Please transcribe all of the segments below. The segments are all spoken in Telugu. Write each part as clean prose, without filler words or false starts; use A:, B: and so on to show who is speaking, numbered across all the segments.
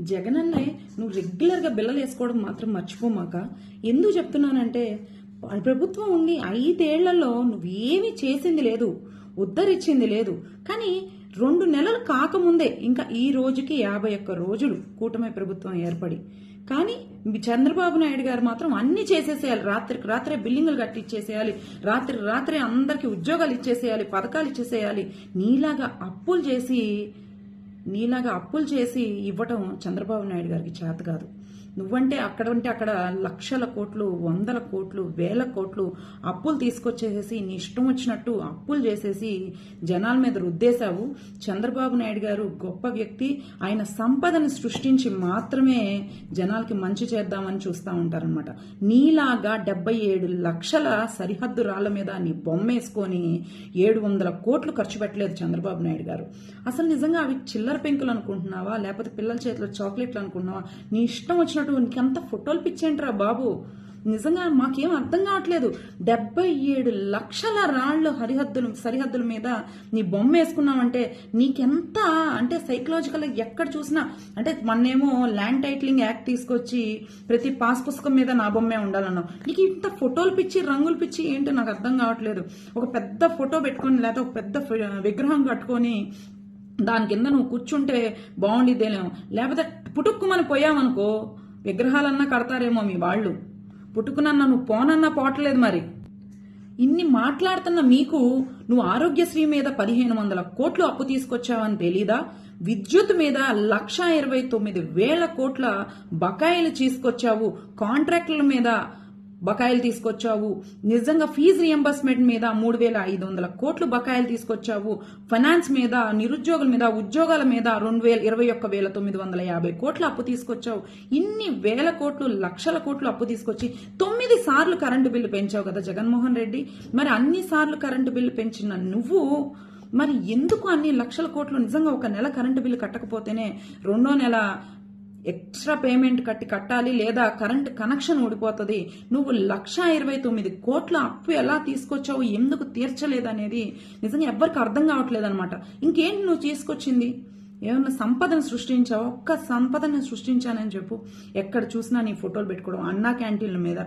A: జగనన్నే నువ్వు రెగ్యులర్గా బిల్లలు వేసుకోవడం మాత్రం మర్చిపోమాక. ఎందుకు చెప్తున్నానంటే ప్రభుత్వం ఉండి 5 ఏళ్లలో నువ్వేమీ చేసింది లేదు, ఉద్ధరించింది లేదు. కానీ 2 నెలలు కాకముందే ఇంకా ఈ రోజుకి 51 రోజులు కూటమి ప్రభుత్వం ఏర్పడి, కానీ చంద్రబాబు నాయుడు గారు మాత్రం అన్ని చేసేసేయాలి, రాత్రికి రాత్రే బిల్డింగులు కట్టిచ్చేసేయాలి, రాత్రే అందరికి ఉద్యోగాలు ఇచ్చేసేయాలి, పథకాలు ఇచ్చేసేయాలి. నీలాగా అప్పులు చేసి ఇవ్వటం చంద్రబాబు నాయుడు గారికి చేత కాదు. నువ్వంటే అక్కడ లక్షల కోట్లు, 100 కోట్లు, 1000 కోట్లు అప్పులు తీసుకొచ్చేసేసి నీ ఇష్టం వచ్చినట్టు అప్పులు చేసేసి జనాల మీద రుద్దేశావు. చంద్రబాబు నాయుడు గారు గొప్ప వ్యక్తి. ఆయన సంపదను సృష్టించి మాత్రమే జనాలకి మంచి చేద్దామని చూస్తూ ఉంటారనమాట. నీలాగా 77 లక్షల సరిహద్దు రాళ్ల మీద నీ బొమ్మేసుకొని 700 కోట్లు ఖర్చు పెట్టలేదు చంద్రబాబు నాయుడు గారు. అసలు నిజంగా అవి చిల్లర పెంకులు అనుకుంటున్నావా, లేకపోతే పిల్లల చేతిలో చాక్లెట్లు అనుకుంటున్నావా? నీ ఇష్టం వచ్చినట్టు నీకంత ఫోటోలు పిచ్చేంట్రా బాబు. నిజంగా మాకేం అర్థం కావట్లేదు. 77 లక్షల రాళ్లు సరిహద్దుల మీద నీ బొమ్మ వేసుకున్నావంటే నీకెంత అంటే సైకలాజికల్ ఎక్కడ చూసినా అంటే మొన్నేమో ల్యాండ్ టైటిలింగ్ యాక్ట్ తీసుకొచ్చి ప్రతి పాస్ పుస్తకం మీద నా బొమ్మే ఉండాలన్నావు. నీకు ఇంత ఫోటోలు పిచ్చి, రంగులు పిచ్చి ఏంటో నాకు అర్థం కావట్లేదు. ఒక పెద్ద ఫోటో పెట్టుకొని లేకపోతే ఒక పెద్ద విగ్రహం కట్టుకొని దాని కింద నువ్వు కూర్చుంటే బాగుండిద్దేలేమో. లేకపోతే పుట్టుక్కుమని పోయావనుకో విగ్రహాలన్నా కడతారేమో మీ వాళ్ళు. పుట్టుకునన్నా నువ్వు పోనన్నా పోవట్లేదు. మరి ఇన్ని మాట్లాడుతున్న మీకు నువ్వు ఆరోగ్యశ్రీ మీద 1500 కోట్లు అప్పు తీసుకొచ్చావని తెలీదా? విద్యుత్ మీద 1,29,000 కోట్ల బకాయిలు తీసుకొచ్చావు. కాంట్రాక్టుల మీద బకాయిలు తీసుకొచ్చావు. నిజంగా ఫీజు రియంబర్స్మెంట్ మీద 3,500 కోట్లు బకాయిలు తీసుకొచ్చావు. ఫైనాన్స్ మీద, నిరుద్యోగుల మీద, ఉద్యోగాల మీద 21,950 కోట్ల అప్పు తీసుకొచ్చావు. ఇన్ని వేల కోట్లు, లక్షల కోట్లు అప్పు తీసుకొచ్చి 9 సార్లు కరెంటు బిల్లు పెంచావు కదా జగన్మోహన్ రెడ్డి. మరి అన్ని సార్లు కరెంటు బిల్లు పెంచిన నువ్వు మరి ఎందుకు అన్ని లక్షల కోట్లు? నిజంగా ఒక నెల కరెంటు బిల్లు కట్టకపోతేనే 2వ నెల ఎక్స్ట్రా పేమెంట్ కట్టాలి, లేదా కరెంట్ కనెక్షన్ ఊడిపోతుంది. నువ్వు 1,29 కోట్ల అప్పు ఎలా తీసుకొచ్చావు, ఎందుకు తీర్చలేదనేది నిజంగా ఎవ్వరికి అర్థం కావట్లేదు అనమాట. ఇంకేంటి నువ్వు తీసుకొచ్చింది? ఏమన్నా సంపదను సృష్టించావా? ఒక్క సంపదను సృష్టించానని చెప్పు. ఎక్కడ చూసినా నీ ఫోటోలు పెట్టుకోవడం, అన్నా క్యాంటీన్ల మీద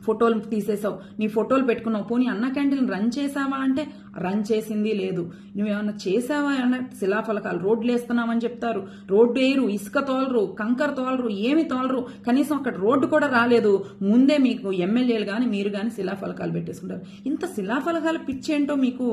A: ఫోటోలు తీసేసావు, నీ ఫోటోలు పెట్టుకున్నావు. పోనీ అన్న క్యాంటీన్ రన్ చేసావా అంటే రన్ చేసింది లేదు. నువ్వేమన్నా చేసావా? ఏమన్నా శిలాఫలకాలు రోడ్లు వేస్తున్నామని చెప్తారు, రోడ్డు వేయరు, ఇసుక తోలరు, కంకర తోలరు, ఏమి తోలరు. కనీసం అక్కడ రోడ్డు కూడా రాలేదు. ముందే మీకు ఎమ్మెల్యేలు కానీ మీరు కానీ శిలాఫలకాలు పెట్టేసుకుంటారు. ఇంత శిలాఫలకాలు పిచ్చేంటో మీకు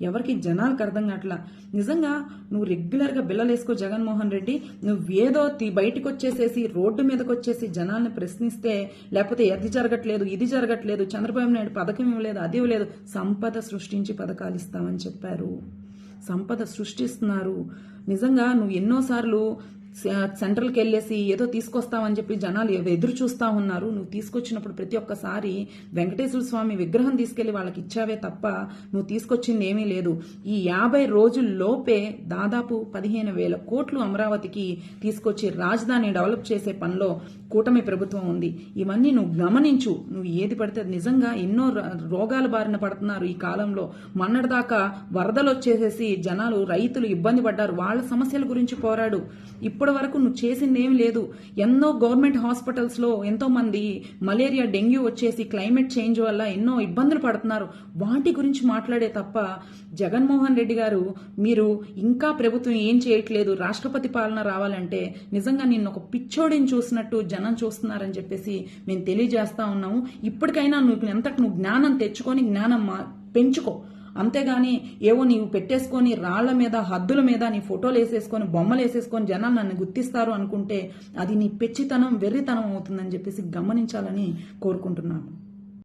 A: ఎవరికి జనాలకు అర్థం కావట్లా. నిజంగా నువ్వు రెగ్యులర్గా బిల్లలు వేసుకో జగన్మోహన్ రెడ్డి. నువ్వేదో బయటకు వచ్చేసేసి రోడ్డు మీదకి వచ్చేసి జనాల్ని ప్రశ్నిస్తే, లేకపోతే అది జరగట్లేదు, ఇది జరగట్లేదు, చంద్రబాబు నాయుడు పథకం ఇవ్వలేదు, అది ఇవ్వలేదు. సంపద సృష్టించి పథకాలు ఇస్తామని చెప్పారు, సంపద సృష్టిస్తున్నారు. నిజంగా నువ్వు ఎన్నోసార్లు సెంట్రల్కి వెళ్ళేసి ఏదో తీసుకొస్తావని చెప్పి జనాలు ఎదురు చూస్తా ఉన్నారు. నువ్వు తీసుకొచ్చినప్పుడు ప్రతి ఒక్కసారి వెంకటేశ్వర స్వామి విగ్రహం తీసుకెళ్లి వాళ్ళకి ఇచ్చావే తప్ప నువ్వు తీసుకొచ్చింది ఏమీ లేదు. ఈ 50 రోజుల్లోపే దాదాపు 15,000 కోట్లు అమరావతికి తీసుకొచ్చి రాజధాని డెవలప్ చేసే పనిలో కూటమి ప్రభుత్వం ఉంది. ఇవన్నీ నువ్వు గమనించు. నువ్వు ఏది పడితే నిజంగా ఎన్నో రోగాల బారిన పడుతున్నారు ఈ కాలంలో. మొన్నటిదాకా వరదలు వచ్చేసేసి జనాలు, రైతులు ఇబ్బంది పడ్డారు. వాళ్ళ సమస్యల గురించి పోరాడు. ఇప్పటి వరకు నువ్వు చేసింది ఏమి లేదు. ఎన్నో గవర్నమెంట్ హాస్పిటల్స్ లో ఎంతో మంది మలేరియా, డెంగ్యూ వచ్చేసి క్లైమేట్ చేంజ్ వల్ల ఎన్నో ఇబ్బందులు పడుతున్నారు. వాటి గురించి మాట్లాడే తప్ప జగన్మోహన్ రెడ్డి గారు మీరు ఇంకా ప్రభుత్వం ఏం చేయట్లేదు, రాష్ట్రపతి పాలన రావాలంటే నిజంగా నిన్ను ఒక పిచ్చోడిని చూసినట్టు జనం చూస్తున్నారని చెప్పేసి మేము తెలియజేస్తా ఉన్నాము. ఇప్పటికైనా నువ్వు జ్ఞానం తెచ్చుకొని జ్ఞానం పెంచుకో. అంతేగాని ఏవో నీవు పెట్టేసుకొని రాళ్ల మీద, హద్దుల మీద నీ ఫోటోలు వేసేసుకొని, బొమ్మలు వేసేసుకొని జనాలు నన్ను గుర్తిస్తారు అనుకుంటే అది నీ పెచ్చితనం, వెర్రితనం అవుతుందని చెప్పేసి గమనించాలని కోరుకుంటున్నాను.